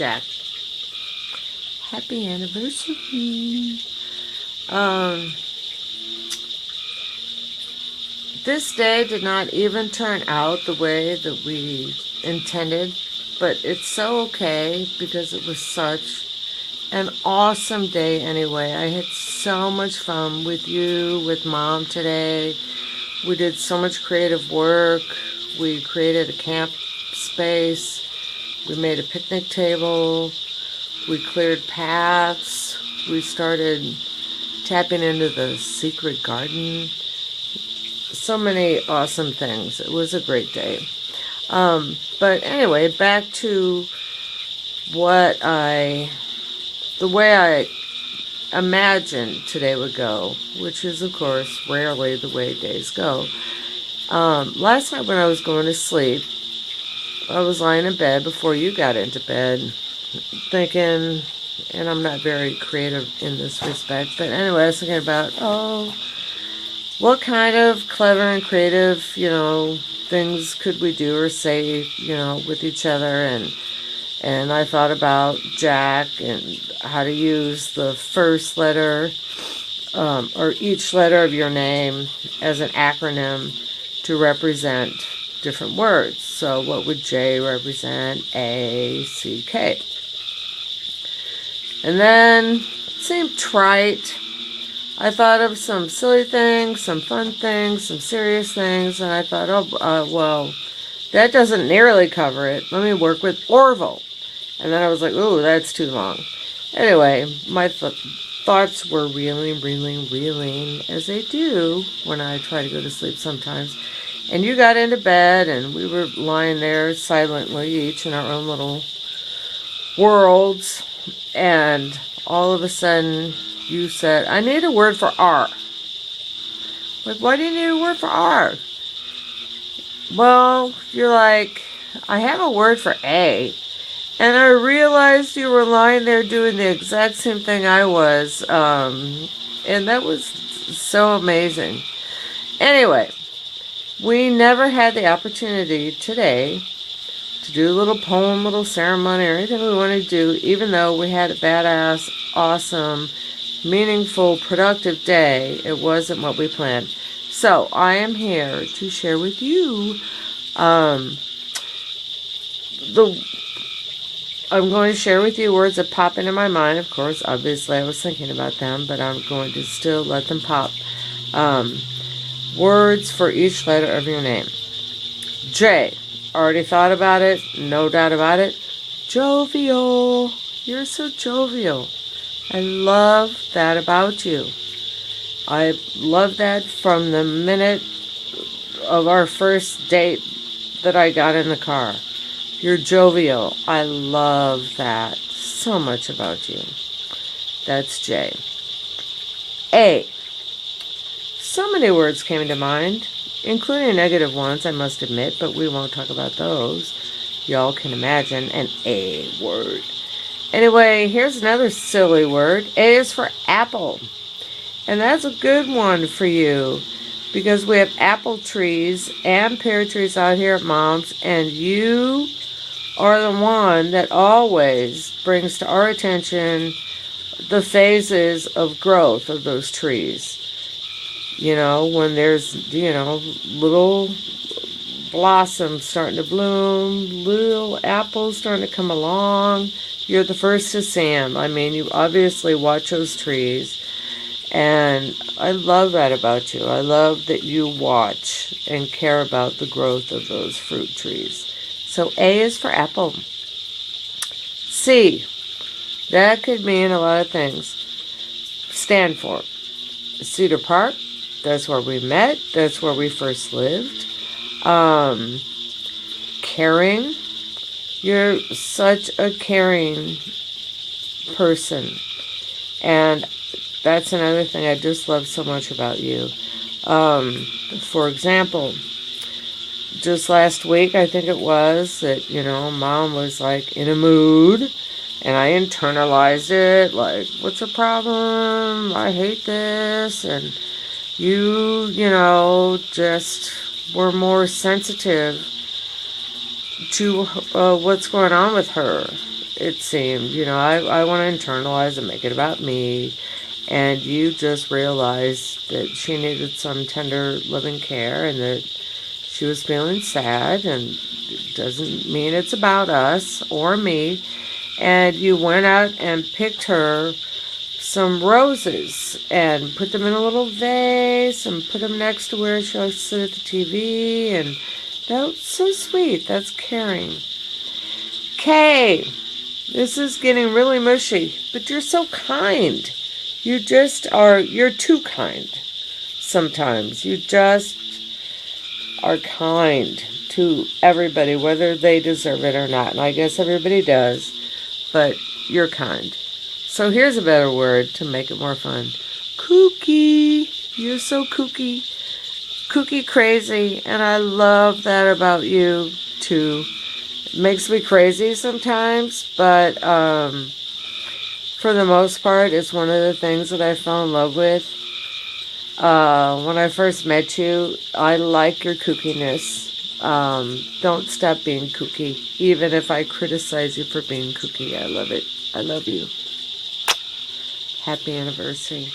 Jack. Happy anniversary. Um, this day did not even turn out the way that we intended, but it's so okay because it was such an awesome day anyway. I had so much fun with you, with Mom today. We did so much creative work. We created a camp space. We made a picnic table. We cleared paths. We started tapping into the secret garden. So many awesome things. It was a great day. But anyway, back to the way I imagined today would go, which is, of course, rarely the way days go. Last night when I was going to sleep, I was lying in bed before you got into bed, thinking, and I'm not very creative in this respect, but anyway, I was thinking about, what kind of clever and creative, things could we do or say, with each other, and I thought about Jack and how to use the first letter, or each letter of your name as an acronym to represent different words. So what would J represent? A, C, K. And then, it seemed trite. I thought of some silly things, some fun things, some serious things, and I thought, well, that doesn't nearly cover it. Let me work with Orville. And then I was like, ooh, that's too long. Anyway, my thoughts were reeling, as they do when I try to go to sleep sometimes. And you got into bed, and we were lying there silently, each in our own little worlds. And all of a sudden, you said, I need a word for R. Like, why do you need a word for R? Well, you're like, I have a word for A. And I realized you were lying there doing the exact same thing I was. And that was so amazing. Anyway, we never had the opportunity today to do a little poem, little ceremony, or anything we wanted to do, even though we had a badass, awesome, meaningful, productive day. It wasn't what we planned. So I am here to share with you I'm going to share with you words that pop into my mind. Of course, obviously I was thinking about them, but I'm going to still let them pop. Words for each letter of your name. J. Already thought about it. No doubt about it. Jovial. You're so jovial. I love that about you. I love that from the minute of our first date that I got in the car. You're jovial. I love that so much about you. That's J. A. So many words came to mind, including negative ones, I must admit, but we won't talk about those. Y'all can imagine an A word. Anyway, here's another silly word. A is for apple. And that's a good one for you, because we have apple trees and pear trees out here at Mom's, and you are the one that always brings to our attention the phases of growth of those trees. When there's, little blossoms starting to bloom, little apples starting to come along, you're the first to see them. I mean, you obviously watch those trees, and I love that about you. I love that you watch and care about the growth of those fruit trees. So A is for apple. C, that could mean a lot of things. Stand for Cedar Park. That's where we met. That's where we first lived. Caring. You're such a caring person. And that's another thing I just love so much about you. For example, just last week, I think it was, that, Mom was like in a mood, and I internalized it, like, what's the problem? I hate this. And you, just were more sensitive to what's going on with her. it seemed. You know, I want to internalize and make it about me. And you just realized that she needed some tender, loving care and that she was feeling sad, and it doesn't mean it's about us or me. And you went out and picked her some roses and put them in a little vase and put them next to where she likes to sit at the TV. And that's so sweet. That's caring. Kay, this is getting really mushy, but you're so kind. You just are, you're too kind sometimes. You just are kind to everybody, whether they deserve it or not. And I guess everybody does, but you're kind. So here's a better word to make it more fun. Kooky. You're so kooky. Kooky crazy. And I love that about you, too. It makes me crazy sometimes, but for the most part, it's one of the things that I fell in love with. When I first met you, I like your kookiness. Don't stop being kooky. Even if I criticize you for being kooky, I love it. I love you. Happy anniversary.